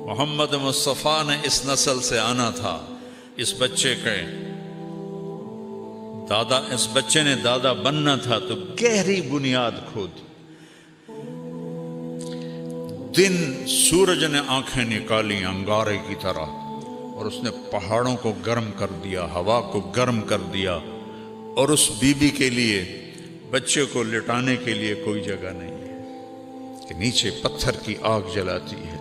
محمد مصطفیٰ نے اس نسل سے آنا تھا. اس بچے نے دادا بننا تھا تو گہری بنیاد کھودی. دن سورج نے آنکھیں نکالی انگارے کی طرح اور اس نے پہاڑوں کو گرم کر دیا، ہوا کو گرم کر دیا، اور اس بی بی کے لیے بچے کو لٹانے کے لیے کوئی جگہ نہیں ہے کہ نیچے پتھر کی آگ جلاتی ہے.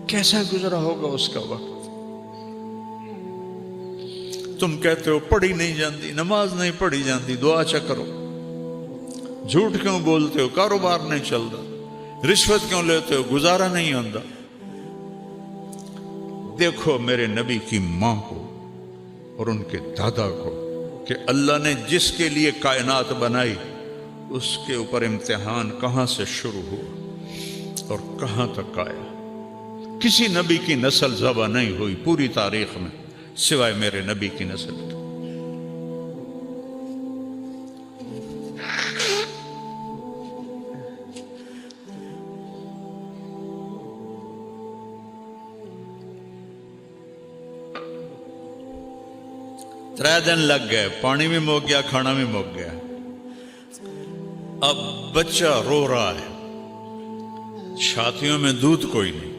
کیسا گزرا ہوگا اس کا وقت؟ تم کہتے ہو پڑھی نہیں جاندی، نماز نہیں پڑھی جاندی، دعا چا کرو. جھوٹ کیوں بولتے ہو؟ کاروبار نہیں چلتا. رشوت کیوں لیتے ہو؟ گزارا نہیں ہوتا. دیکھو میرے نبی کی ماں کو اور ان کے دادا کو کہ اللہ نے جس کے لیے کائنات بنائی اس کے اوپر امتحان کہاں سے شروع ہوا اور کہاں تک آیا. کسی نبی کی نسل ذبح نہیں ہوئی پوری تاریخ میں سوائے میرے نبی کی نسل کی. ترے دن لگ گئے، پانی بھی مک گیا، کھانا بھی مک گیا. اب بچہ رو رہا ہے، چھاتیوں میں دودھ کوئی نہیں،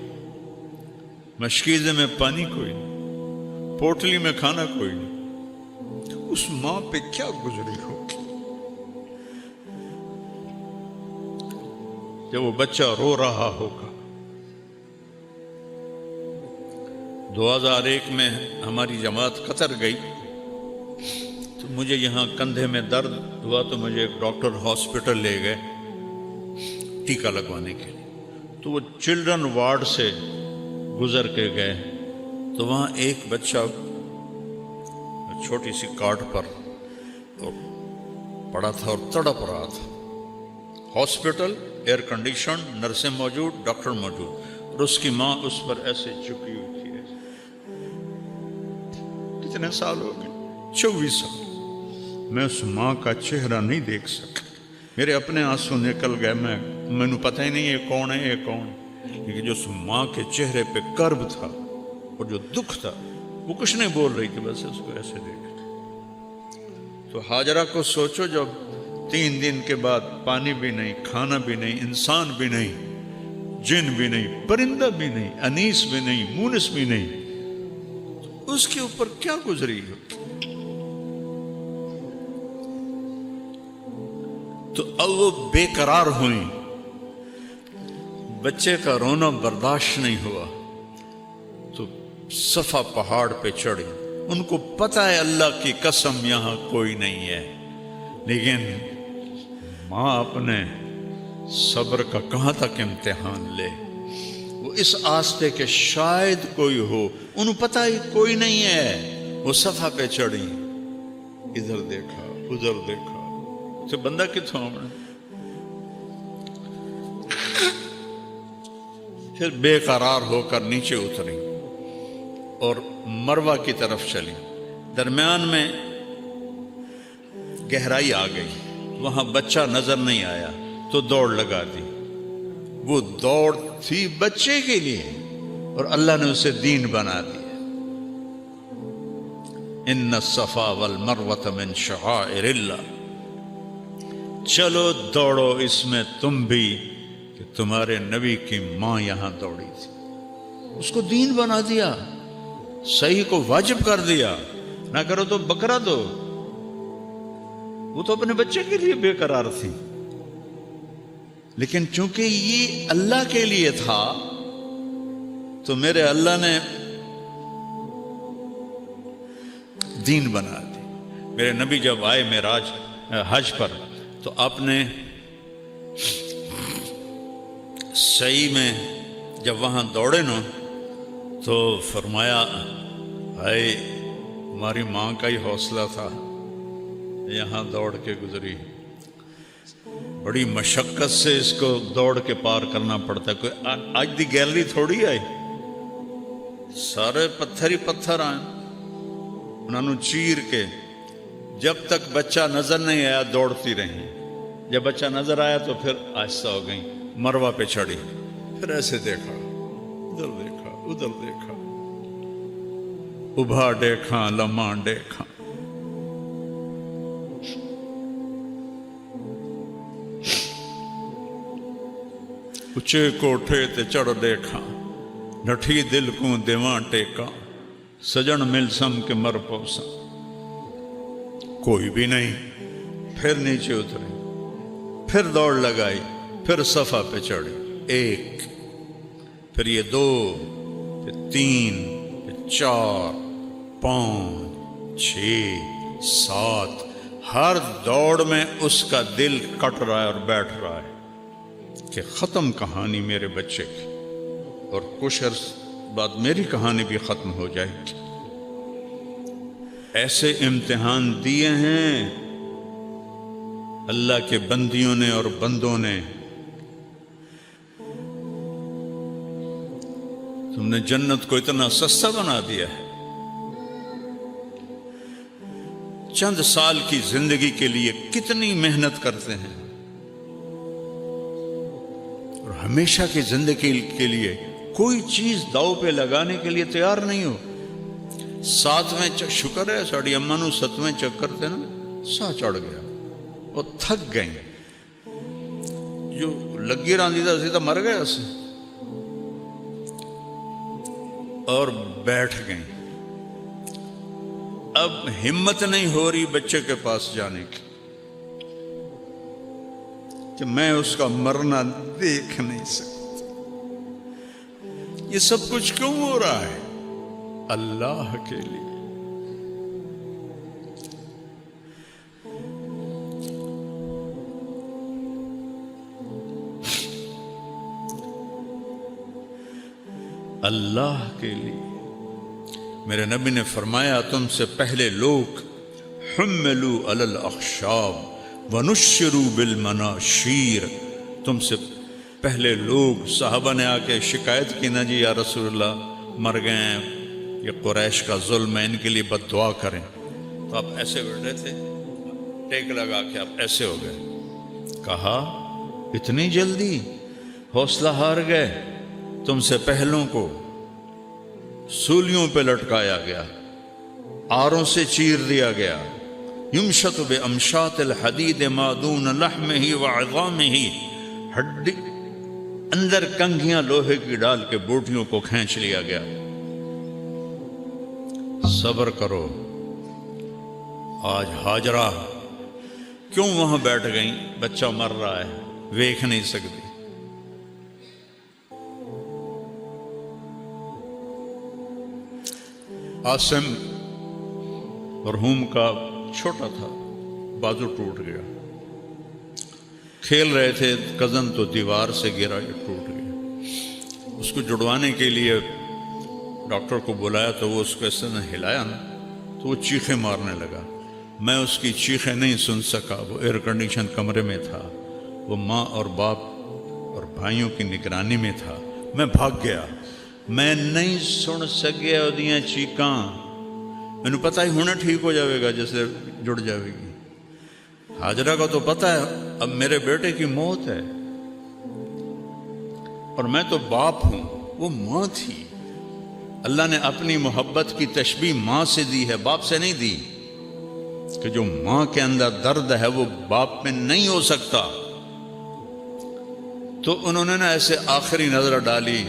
مشکیزے میں پانی کوئی نہیں، پوٹلی میں کھانا کوئی نہیں. اس ماں پہ کیا گزری ہوگی جب وہ بچہ رو رہا ہوگا. 2001 میں ہماری جماعت قطر گئی تو مجھے یہاں کندھے میں درد ہوا تو مجھے ایک ڈاکٹر ہاسپٹل لے گئے ٹیکہ لگوانے کے لیے. تو وہ چلڈرن وارڈ سے گزر کے گئے تو وہاں ایک بچہ چھوٹی سی کاٹ پر پڑا تھا اور تڑپ رہا تھا. ہاسپٹل ایئر کنڈیشن، نرسیں موجود، ڈاکٹر موجود، اور اس کی ماں اس پر ایسے چکی ہوئی تھی. کتنے سال ہو گئے؟ 24 سال. میں اس ماں کا چہرہ نہیں دیکھ سکا. میرے اپنے آنسو نکل گئے. میں پتہ ہی نہیں یہ کون ہے یہ کون ہے. لیکن جو اس ماں کے چہرے پہ کرب تھا اور جو دکھ تھا، وہ کچھ نہیں بول رہی تھی، بس اس کو ایسے دیکھ. تو ہاجرہ کو سوچو جب 3 دن کے بعد پانی بھی نہیں، کھانا بھی نہیں، انسان بھی نہیں، جن بھی نہیں، پرندہ بھی نہیں، انیس بھی نہیں، مونس بھی نہیں، تو اس کے اوپر کیا گزری ہو. تو اب وہ بے قرار ہوئیں. بچے کا رونا برداشت نہیں ہوا تو صفا پہاڑ پہ چڑھی. ان کو پتہ ہے اللہ کی قسم یہاں کوئی نہیں ہے، لیکن ماں اپنے صبر کا کہاں تک امتحان لے. وہ اس آستے کہ شاید کوئی ہو، انہوں پتہ ہی کوئی نہیں ہے. وہ صفا پہ چڑھی، ادھر دیکھا ادھر دیکھا، تو بندہ کتوں آمنا. پھر بے قرار ہو کر نیچے اتری اور مروہ کی طرف چلی. درمیان میں گہرائی آ گئی، وہاں بچہ نظر نہیں آیا تو دوڑ لگا دی. وہ دوڑ تھی بچے کے لیے اور اللہ نے اسے دین بنا دیا. ان الصفا والمروہ من شعائر اللہ. چلو دوڑو اس میں تم بھی کہ تمہارے نبی کی ماں یہاں دوڑی تھی. اس کو دین بنا دیا، صحیح کو واجب کر دیا. نہ کرو تو بکرا دو. وہ تو اپنے بچے کے لیے بے قرار تھی، لیکن چونکہ یہ اللہ کے لیے تھا تو میرے اللہ نے دین بنا دی. میرے نبی جب آئے معراج حج پر تو آپ نے صحیح میں جب وہاں دوڑے نا تو فرمایا ہائے ہماری ماں کا ہی حوصلہ تھا، یہاں دوڑ کے گزری. بڑی مشقت سے اس کو دوڑ کے پار کرنا پڑتا ہے. کوئی آج دی گیلری تھوڑی آئی، سارے پتھر ہی پتھر آئے. انہوں نے چیر کے جب تک بچہ نظر نہیں آیا دوڑتی رہی. جب بچہ نظر آیا تو پھر آہستہ ہو گئی، مروہ پہ چڑھی. پھر ایسے دیکھا، ادھر دیکھا، ادھر دیکھا، ابھا دیکھا، لمحہ دیکھا، اچے کوٹھے تے چڑھ دیکھا، ڈٹھی دل کو دیواں ٹیکا، سجن مل سم کے مر پوسا، کوئی بھی نہیں۔ پھر نیچے اترے، پھر دوڑ لگائی، پھر صفا پہ چڑھے، ایک، پھر یہ دو، پھر تین، پھر چار، پانچ، چھ، سات، ہر دوڑ میں اس کا دل کٹ رہا ہے اور بیٹھ رہا ہے کہ ختم کہانی میرے بچے کی، اور کچھ عرص بعد میری کہانی بھی ختم ہو جائے گی۔ ایسے امتحان دیے ہیں اللہ کے بندیوں نے اور بندوں نے۔ تم نے جنت کو اتنا سستا بنا دیا ہے، چند سال کی زندگی کے لیے کتنی محنت کرتے ہیں، اور ہمیشہ کی زندگی کے لیے کوئی چیز داؤ پہ لگانے کے لیے تیار نہیں ہو۔ ساتویں شکر ہے ساڑی اماں نو ستویں چکر تے نا سا چڑھ گیا، وہ تھک گئیں، جو لگی راندی تھا سیدھا مر گیا سے، اور بیٹھ گئیں۔ اب ہمت نہیں ہو رہی بچے کے پاس جانے کی کہ میں اس کا مرنا دیکھ نہیں سکتا۔ یہ سب کچھ کیوں ہو رہا ہے؟ اللہ کے لیے۔ اللہ کے لیے۔ میرے نبی نے فرمایا تم سے پہلے لوگ حملوا علی الاخشاب ونشروا بالمناشیر، تم سے پہلے لوگ، صحابہ نے آ کے شکایت کی، نہ جی یا رسول اللہ مر گئے ہیں، یہ قریش کا ظلم ہے، ان کے لیے بد دعا کریں، تو آپ ایسے بیٹھ رہے تھے، ٹیک لگا کے آپ ایسے ہو گئے۔ کہا اتنی جلدی حوصلہ ہار گئے؟ تم سے پہلوں کو سولیوں پہ لٹکایا گیا، آروں سے چیر دیا گیا، یمشط بامشاط الحدید ما دون لحمہ وعظامہ، ہڈی اندر کنگھیاں لوہے کی ڈال کے بوٹیوں کو کھینچ لیا گیا۔ صبر کرو۔ آج ہاجرہ کیوں وہاں بیٹھ گئیں؟ بچہ مر رہا ہے، ویکھ نہیں سکتی۔ عاصم مرحوم کا چھوٹا تھا، بازو ٹوٹ گیا، کھیل رہے تھے، کزن تو دیوار سے گرا، یہ ٹوٹ گیا۔ اس کو جڑوانے کے لیے ڈاکٹر کو بلایا تو وہ اس کو ایسے نے ہلایا نا تو وہ چیخیں مارنے لگا۔ میں اس کی چیخیں نہیں سن سکا، وہ ایئر کنڈیشن کمرے میں تھا، وہ ماں اور باپ اور بھائیوں کی نگرانی میں تھا۔ میں بھاگ گیا، میں نہیں سن سکیا اودیاں چیکاں، مینوں پتہ ہی ہونا ٹھیک ہو جاوے گا جیسے جڑ جاوے گی۔ ہاجرہ کا تو پتہ ہے اب میرے بیٹے کی موت ہے، اور میں تو باپ ہوں، وہ ماں تھی۔ اللہ نے اپنی محبت کی تشبیہ ماں سے دی ہے، باپ سے نہیں دی، کہ جو ماں کے اندر درد ہے وہ باپ میں نہیں ہو سکتا۔ تو انہوں نے نا ایسے آخری نظر ڈالی،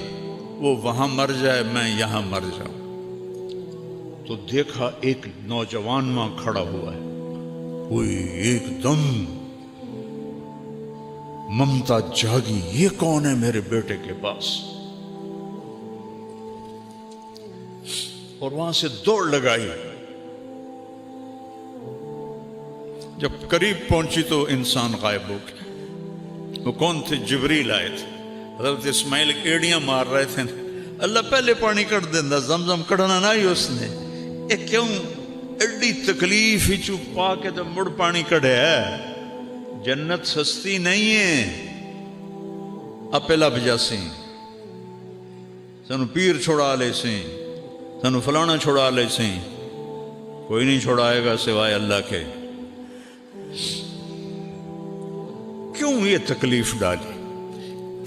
وہ وہاں مر جائے میں یہاں مر جاؤں، تو دیکھا ایک نوجوان ماں کھڑا ہوا ہے، کوئی ایک دم ممتا جاگی، یہ کون ہے میرے بیٹے کے پاس؟ اور وہاں سے دوڑ لگائی۔ جب قریب پہنچی تو انسان غائب ہو گیا۔ وہ کون تھے؟ جبریل آئے تھے۔ حضرت اسماعیل ایڑیاں مار رہے تھے، اللہ پہلے پانی کٹ دینا، زمزم کڑنا نہ ہی اس نے، یہ کیوں ایڈی تکلیف ہی چپ پا کے تو مڑ پانی کڑے ہے۔ جنت سستی نہیں ہے، اپے لب جاسی، سانو پیر چھوڑا لے سی، سانو فلانا چھوڑا لے سی، کوئی نہیں چھوڑائے گا سوائے اللہ کے۔ کیوں یہ تکلیف ڈالی؟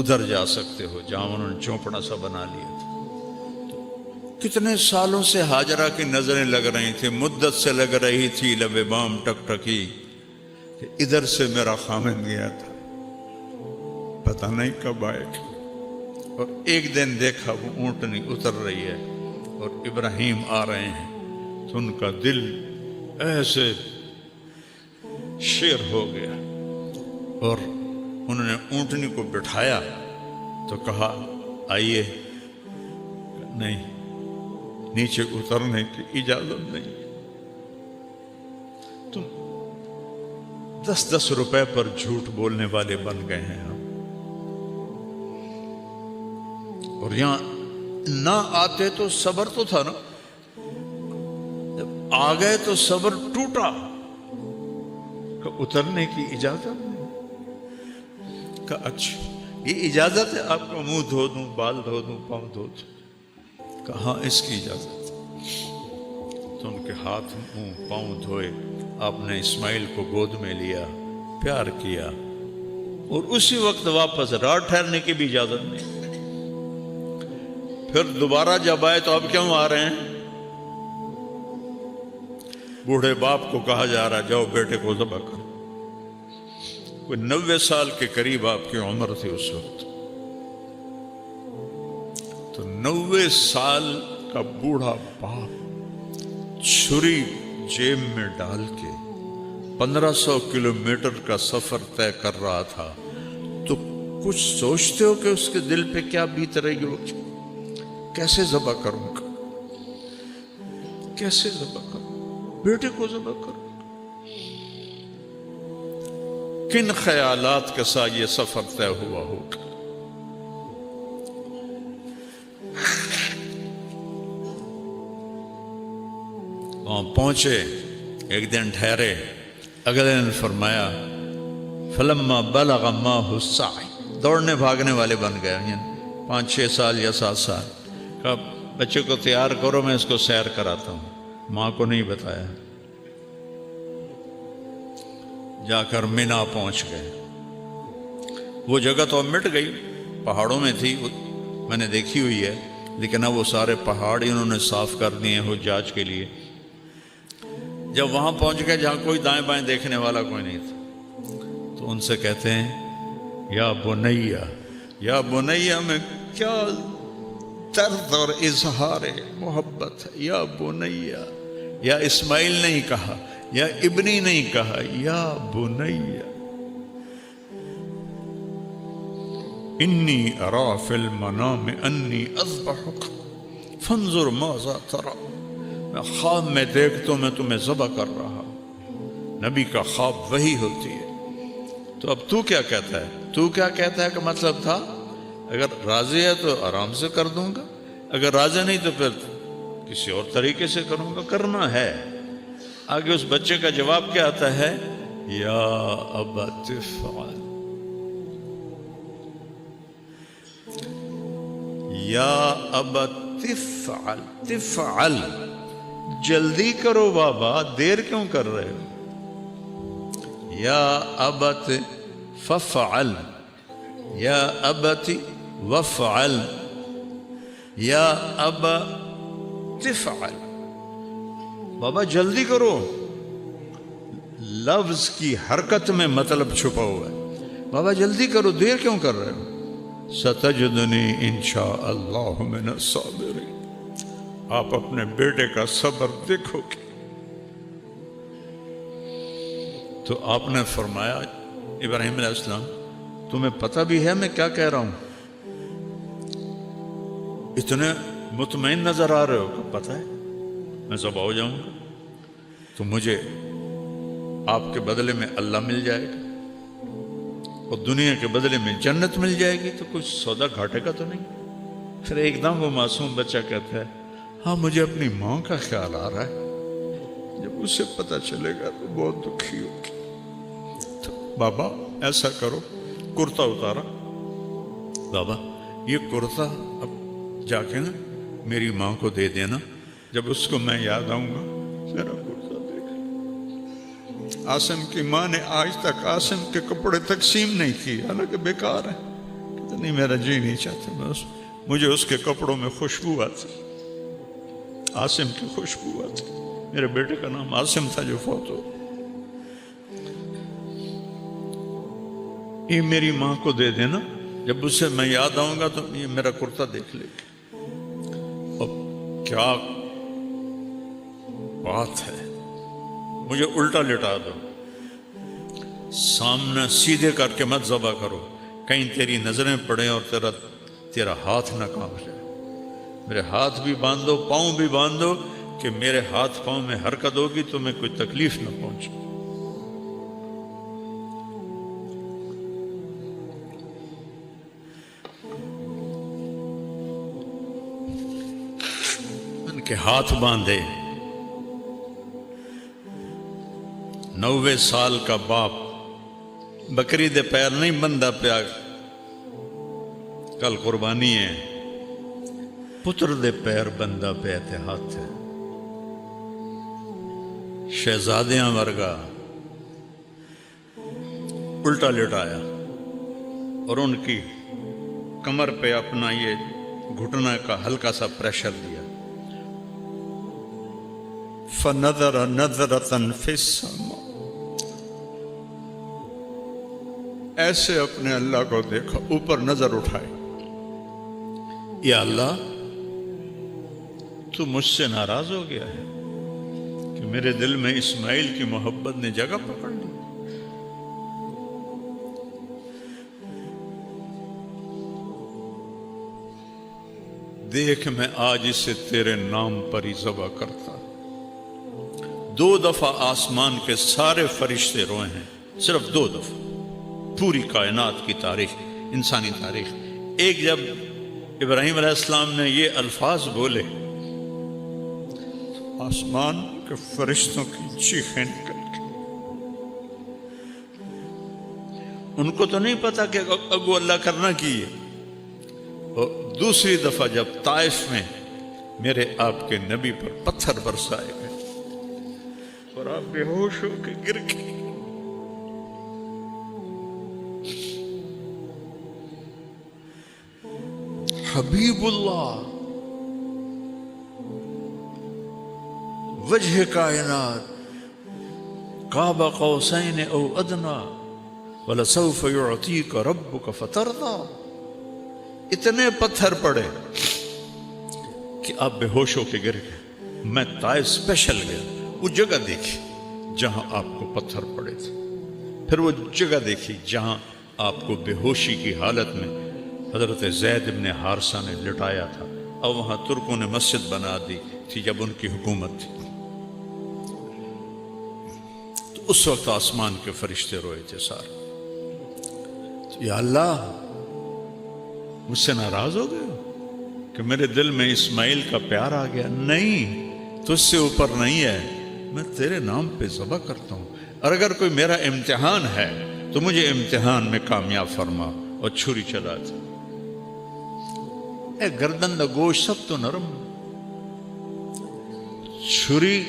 ادھر جا سکتے ہو جہاں انہوں نے چوپڑا سا بنا لیا تھا۔ کتنے سالوں سے ہاجرہ کی نظریں لگ رہی تھی، مدت سے لگ رہی تھی، لب بام ٹک ٹکی کہ ادھر سے میرا خامن گیا تھا، پتہ نہیں کب آئے گا۔ اور ایک دن دیکھا وہ اونٹنی اتر رہی ہے اور ابراہیم آ رہے ہیں، تو ان کا دل ایسے شیر ہو گیا، اور انہوں نے اونٹنی کو بٹھایا تو کہا آئیے، نہیں نیچے اترنے کی اجازت نہیں، تم 10 روپے پر جھوٹ بولنے والے بن گئے ہیں ہم، اور یہاں نہ آتے تو صبر تو تھا نا، جب آ گئے تو صبر ٹوٹا کہ اترنے کی اجازت نہیں، کہ اچھا یہ اجازت ہے آپ کا منہ دھو دوں، بال دھو دوں، پاؤں دھو دوں؟ کہاں اس کی اجازت؟ تو ان کے ہاتھ منہ پاؤں دھوئے، آپ نے اسماعیل کو گود میں لیا، پیار کیا، اور اسی وقت واپس رات ٹھہرنے کی بھی اجازت نہیں۔ پھر دوبارہ جب آئے تو اب کیوں آ رہے ہیں؟ بوڑھے باپ کو کہا جا رہا جاؤ بیٹے کو ذبح کرو، کوئی 90 سال کے قریب آپ کی عمر تھی اس وقت، تو 90 سال کا بوڑھا باپ چھری جیب میں ڈال کے 1500 کلومیٹر کا سفر طے کر رہا تھا، تو کچھ سوچتے ہو کہ اس کے دل پہ کیا بیت رہی ہوگی؟ کیسے ذبح کروں گا، کیسے ذبح کروں، بیٹے کو ذبح کروں؟ کن خیالات کے ساتھ یہ سفر طے ہوا ہوگا؟ وہاں پہنچے، ایک دن ٹھہرے، اگلے دن فرمایا فلما بلغ معه السعي، دوڑنے بھاگنے والے بن گئے، 5-6 سال یا 7 سال، کہا بچے کو تیار کرو میں اس کو سیر کراتا ہوں، ماں کو نہیں بتایا، جا کر مینا پہنچ گئے۔ وہ جگہ تو اب مٹ گئی، پہاڑوں میں تھی، میں نے دیکھی ہوئی ہے، لیکن اب وہ سارے پہاڑ ہی انہوں نے صاف کر دیے ہیں حجاج کے لیے۔ جب وہاں پہنچ گئے جہاں کوئی دائیں بائیں دیکھنے والا کوئی نہیں تھا، تو ان سے کہتے ہیں یا بنیا، یا بنیا میں کیا درد اور اظہار محبت ہے، یا بنیا، یا اسماعیل نہیں کہا، یا ابنی نہیں کہا، یا بنیا انی ارا فی المنام انی اذبحک فانظر ماذا ترى، میں خواب میں دیکھتا ہوں میں تمہیں ذبح کر رہا ہوں۔ نبی کا خواب وہی ہوتی ہے۔ تو اب تو کیا کہتا ہے؟ تو کیا کہتا ہے کہ مطلب تھا اگر راضی ہے تو آرام سے کر دوں گا، اگر راضی نہیں تو پھر کسی اور طریقے سے کروں گا، کرنا ہے۔ آگے اس بچے کا جواب کیا آتا ہے؟ یا ابت افعل، یا ابت افعل، تفعل، جلدی کرو بابا، دیر کیوں کر رہے ہو؟ یا ابت ففعل، یا ابت وفعل، یا ابا تفعل، بابا جلدی کرو۔ لفظ کی حرکت میں مطلب چھپا ہوا ہے، بابا جلدی کرو، دیر کیوں کر رہے ہو؟ ستجدنی انشاء اللہ من الصابرین، آپ اپنے بیٹے کا صبر دیکھو گے۔ تو آپ نے فرمایا ابراہیم علیہ السلام تمہیں پتہ بھی ہے میں کیا کہہ رہا ہوں؟ اتنے مطمئن نظر آ رہے ہو کہ پتہ ہے میں ذبح ہو جاؤں گا، تو مجھے آپ کے بدلے میں اللہ مل جائے گا اور دنیا کے بدلے میں جنت مل جائے گی، تو کچھ سودا گھاٹے کا تو نہیں؟ پھر ایک دم وہ معصوم بچہ کہتا ہے ہاں مجھے اپنی ماں کا خیال آ رہا ہے، جب اسے پتہ چلے گا تو بہت دکھی ہوگی۔ تو بابا ایسا کرو، کرتا اتارا، بابا یہ کرتا اب جا کے نا میری ماں کو دے دینا، جب اس کو میں یاد آؤں گا میرا کرتا دیکھ۔ عاصم کی ماں نے آج تک عاصم کے کپڑے تقسیم نہیں کیے، حالانکہ بیکار ہیں، نہیں میرا جی نہیں چاہتا، مجھے اس کے کپڑوں میں خوشبو آتی، عاصم کی خوشبو آتی. میرے بیٹے کا نام عاصم تھا جو فوت ہو. یہ میری ماں کو دے دینا، جب اسے میں یاد آؤں گا تو یہ میرا کرتا دیکھ لے گی. اب کیا بات ہے، مجھے الٹا لٹا دو، سامنے سیدھے کر کے مت ذبح کرو، کہیں تیری نظریں پڑیں اور تیرا ہاتھ نہ کانپ جائے. میرے ہاتھ بھی باندھو، پاؤں بھی باندھو، کہ میرے ہاتھ پاؤں میں حرکت ہوگی تو میں کوئی تکلیف نہ پہنچے. ان کے ہاتھ باندھے. 90 سال کا باپ بکری دے پیر نہیں بندہ پیا، کل قربانی ہے، پتر دے پیر بندہ پیا تے ہاتھ ہے. شہزادیاں ورگا الٹا لٹایا اور ان کی کمر پہ اپنا یہ گھٹنا کا ہلکا سا پریشر دیا. فَنَظَرَ نَظْرَةً فِي السَّمَاءِ، ایسے اپنے اللہ کو دیکھا، اوپر نظر اٹھائی. یا اللہ تو مجھ سے ناراض ہو گیا ہے کہ میرے دل میں اسماعیل کی محبت نے جگہ پکڑ لی. دیکھ میں آج اسے تیرے نام پر ہی ذبح کرتا. 2 دفعہ آسمان کے سارے فرشتے روئے ہیں، صرف 2 دفعہ پوری کائنات کی تاریخ، انسانی تاریخ. ایک جب ابراہیم علیہ السلام نے یہ الفاظ بولے، آسمان کے فرشتوں کی چیخیں نکل گئی. ان کو تو نہیں پتا کہ اگو اللہ کرنا کی ہے. اور دوسری دفعہ جب طائف میں میرے آپ کے نبی پر پتھر برسائے گئے اور آپ بے ہوش ہو کے گر گئے. حبیب اللہ، وجہ کائنات، قاب قوسین او ادنا وَلَسَوْفَ يُعْطِيكَ رَبُّكَ فَتَرْضَى. اتنے پتھر پڑے کہ آپ بے ہوش ہو کے گر گئے. میں طائف اسپیشل گیا، وہ جگہ دیکھی جہاں آپ کو پتھر پڑے تھے، پھر وہ جگہ دیکھی جہاں آپ کو بے ہوشی کی حالت میں حضرت زید بن حارثہ نے لٹایا تھا، اور وہاں ترکوں نے مسجد بنا دی تھی جب ان کی حکومت تھی. تو اس وقت آسمان کے فرشتے روئے تھے سارے. تو یا اللہ مجھ سے ناراض ہو گئے کہ میرے دل میں اسماعیل کا پیار آ گیا؟ نہیں، تجھ سے اوپر نہیں ہے، میں تیرے نام پہ ذبح کرتا ہوں. اور اگر کوئی میرا امتحان ہے تو مجھے امتحان میں کامیاب فرما. اور چھری چلا تھا. اے گردن دا گوشت سب تو نرم، چھری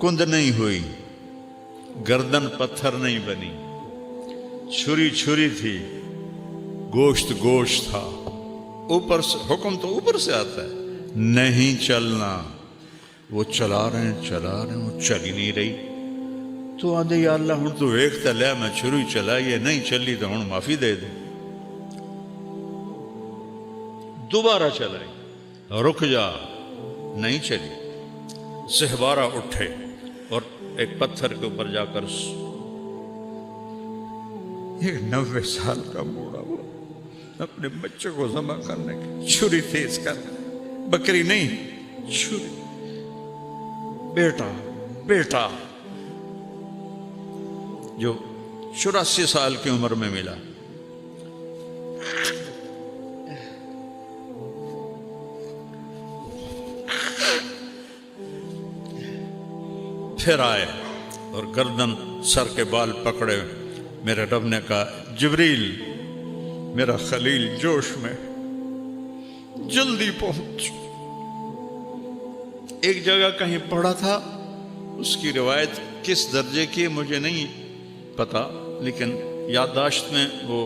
کند نہیں ہوئی، گردن پتھر نہیں بنی. چھری چھری تھی، گوشت گوشت تھا. اوپر سے حکم تو اوپر سے آتا ہے، نہیں چلنا. وہ چلا رہے ہیں، وہ چل ہی نہیں رہی. تو آدھے یا اللہ ہوں تو ویکھتا لیا میں چھری چلائی ہے، نہیں چلی تو ہوں معافی دے دے. دوبارہ چلائی، رک جا، نہیں چلی. سہبارہ اٹھے اور ایک پتھر کے اوپر جا کر ایک 90 سال کا بوڑھا وہ اپنے بچے کو ذبح کرنے کی چھری تیز کر، بکری نہیں، چھری. بیٹا جو 84 سال کی عمر میں ملا. پھر آئے اور گردن سر کے بال پکڑے. میرے رب نے کہا جبریل میرا خلیل جوش میں، جلدی پہنچ. ایک جگہ کہیں پڑھا تھا، اس کی روایت کس درجے کی مجھے نہیں پتا، لیکن یادداشت میں وہ